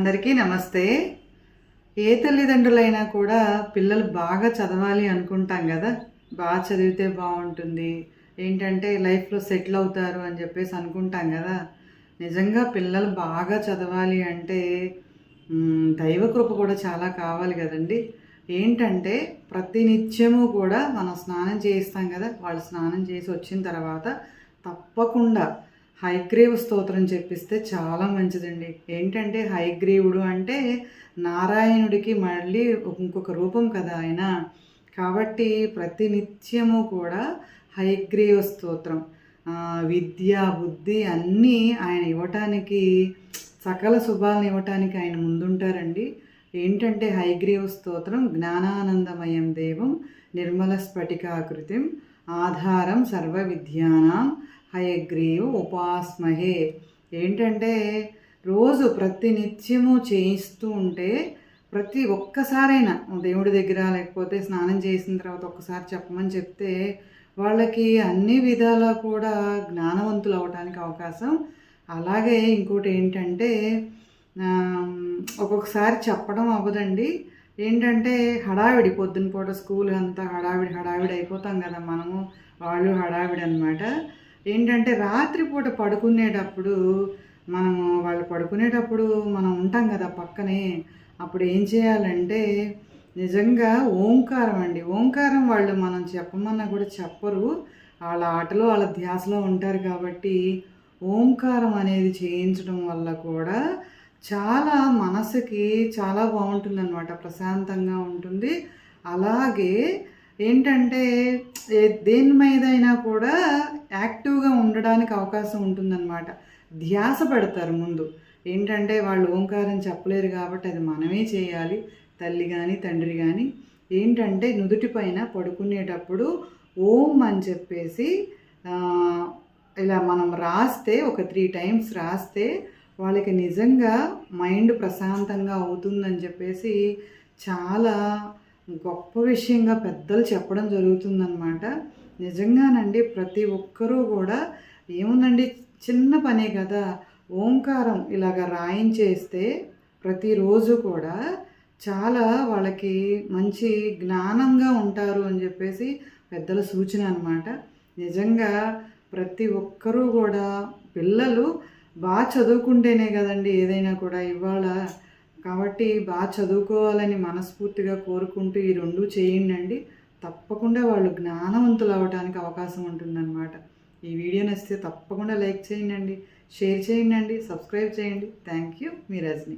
అందరికీ నమస్తే. ఏ తల్లిదండ్రులైనా కూడా పిల్లలు బాగా చదవాలి అనుకుంటాం కదా. బాగా చదివితే బాగుంటుంది, ఏంటంటే లైఫ్లో సెటిల్ అవుతారు అని చెప్పేసి అనుకుంటాం కదా. నిజంగా పిల్లలు బాగా చదవాలి అంటే దైవకృప కూడా చాలా కావాలి కదండి. ఏంటంటే ప్రతినిత్యము కూడా మనం స్నానం చేయిస్తాం కదా. వాళ్ళు స్నానం చేసి వచ్చిన తర్వాత తప్పకుండా హయగ్రీవ స్తోత్రం చెప్పిస్తే చాలా మంచిదండి. ఏంటంటే హయగ్రీవుడు అంటే నారాయణుడికి మళ్ళీ ఇంకొక రూపం కదా ఆయన. కాబట్టి ప్రతినిత్యము కూడా హయగ్రీవ స్తోత్రం, విద్య బుద్ధి అన్నీ ఆయన ఇవ్వటానికి, సకల శుభాలను ఇవ్వటానికి ఆయన ముందుంటారండి. ఏంటంటే హయగ్రీవ స్తోత్రం జ్ఞానానందమయం దేవం నిర్మల స్ఫటికాకృతిం ఆధారం సర్వ విద్యానాం హయగ్రీవ ఉపాస్మహే. ఏంటంటే రోజు ప్రతినిత్యము చేయిస్తూ ఉంటే ప్రతి ఒక్కసారైనా దేవుడి దగ్గర లేకపోతే స్నానం చేసిన తర్వాత ఒక్కసారి చెప్పమని చెప్తే వాళ్ళకి అన్ని విధాలా కూడా జ్ఞానవంతులు అవడానికి అవకాశం. అలాగే ఇంకోటి ఏంటంటే ఒక్కొక్కసారి చెప్పడం అవ్వదండి. ఏంటంటే హడావిడి, పొద్దున పూట స్కూల్ అంతా హడావిడి అయిపోతాం కదా మనము, వాళ్ళు హడావిడి అనమాట. ఏంటంటే రాత్రిపూట పడుకునేటప్పుడు వాళ్ళు పడుకునేటప్పుడు మనం ఉంటాం కదా పక్కనే. అప్పుడు ఏం చేయాలంటే నిజంగా ఓంకారం అండి. ఓంకారం వాళ్ళు మనం చెప్పమన్నా కూడా చెప్పరు, వాళ్ళ ఆటలో వాళ్ళ ధ్యాసలో ఉంటారు. కాబట్టి ఓంకారం అనేది చేయించడం వల్ల కూడా చాలా మనసుకి చాలా బాగుంటుందన్నమాట, ప్రశాంతంగా ఉంటుంది. అలాగే ఏంటంటే దేని మీదైనా కూడా యాక్టివ్గా ఉండడానికి అవకాశం ఉంటుందన్నమాట. ధ్యాస పెడతారు ముందు. ఏంటంటే వాళ్ళు ఓంకారం చెప్పలేరు కాబట్టి అది మనమే చేయాలి, తల్లి కానీ తండ్రి కానీ. ఏంటంటే నుదుటి పైన పడుకునేటప్పుడు ఓం అని చెప్పేసి ఇలా మనం రాస్తే, ఒక 3 times రాస్తే వాళ్ళకి నిజంగా మైండ్ ప్రశాంతంగా అవుతుందని చెప్పేసి చాలా గొప్ప విషయంగా పెద్దలు చెప్పడం జరుగుతుందన్నమాట. నిజంగానండి ప్రతి ఒక్కరూ కూడా ఏముందండి, చిన్న పనే కదా, ఓంకారం ఇలాగ రాయించేస్తే ప్రతిరోజు కూడా చాలా వాళ్ళకి మంచి జ్ఞానంగా ఉంటారు అని చెప్పేసి పెద్దల సూచన అన్నమాట. నిజంగా ప్రతి ఒక్కరూ కూడా పిల్లలు బాగా చదువుకుంటేనే కదండి ఏదైనా కూడా ఇవాళ. కాబట్టి బాగా చదువుకోవాలని మనస్ఫూర్తిగా కోరుకుంటూ ఈ 2 చేయండి. తప్పకుండా వాళ్ళు జ్ఞానవంతులు అవ్వడానికి అవకాశం ఉంటుందన్నమాట. ఈ వీడియో నచ్చితే తప్పకుండా లైక్ చేయండి, షేర్ చేయండి, సబ్స్క్రైబ్ చేయండి. Thank you. మీ రజని.